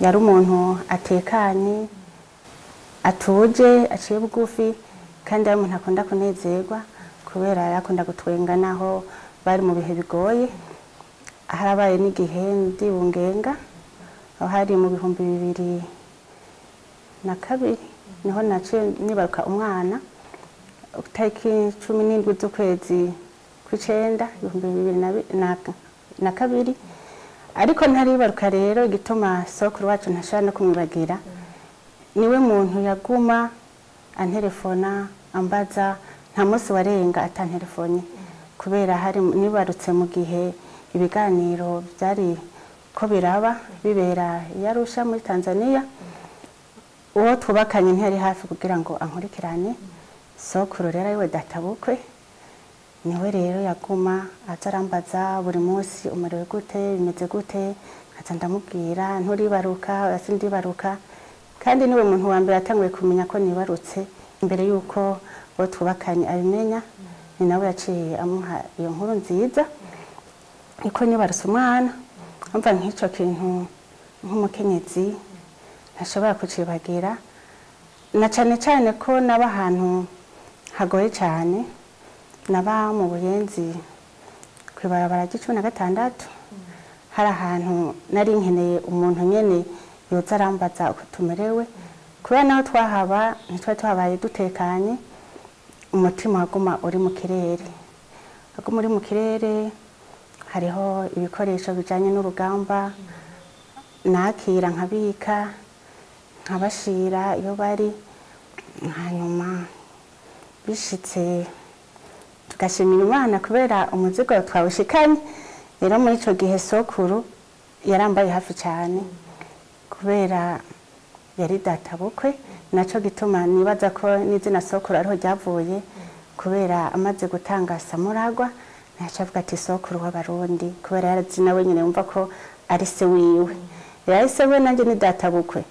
yari umuntu atekanye atuje aciye bugufi kandi ari umuntu akunda kunezerwa kubera yakunda gutwenga naho bari mu bihe bigoye. Harabaye n'igihe ndibungenga aho hari mu 2002 niho naciye nibaruka umwana tariki 17 z'ukwezi kw'icenda 2002 ariko ntaribaruka rero igituma sokuru wacu ntashobora no kumwibagira niwe muntu yaguma antelefona ambaza nta munsi warenga atantelefone kubera hari nibarutse mu gihe ibiganiro byari ko biraba bibera yarusha muri Tanzania. Uwo twubakanye ntiyari hafi kugira ngo ankurikirane. Sokuru rero ariwe databukwe niwe rero yaguma azarambaza buri munsi umerewe gute bimeze gute nkaza ndamubwira nturibaruka asindibaruka kandi niwe muntu wa mbere atanguye kumenya ko nibarutse imbere yuko bo twubakanye abimenya. Ni nawe yaciye amuha iyo nkuru nziza niko nibarutse umwana. Umva nk'ico kintu nk'umukenyezi ntashobora kucibagira na cane ko naba ahantu hagoye cyane naba mu Buyenzi kwibarabara g'16 hari ahantu nari nkeneye umuntu nyene yoza arambaza uko tumerewe kubera naho twahaba ntitwa twabaye dutekanye. Umutima waguma uri mu kirere hariho ibikoresho bijanye n'urugamba nakira nkabika nkabashira iyo bari hanyuma bishitse tugashimira Imana kubera umuzigo twawushikanye. Rero muri ico gihe sokuru yarambaye hafi cyane kubera yari databukwe naco gituma nibaza ko n'izina sokuru ariho ryavuye kubera amaze gutanga samuragwa nacavuga ati sokuru w'abarundi kubera yarazina wenyine yumva ko ari se wiwe. Yahise we nanjye ni databukwe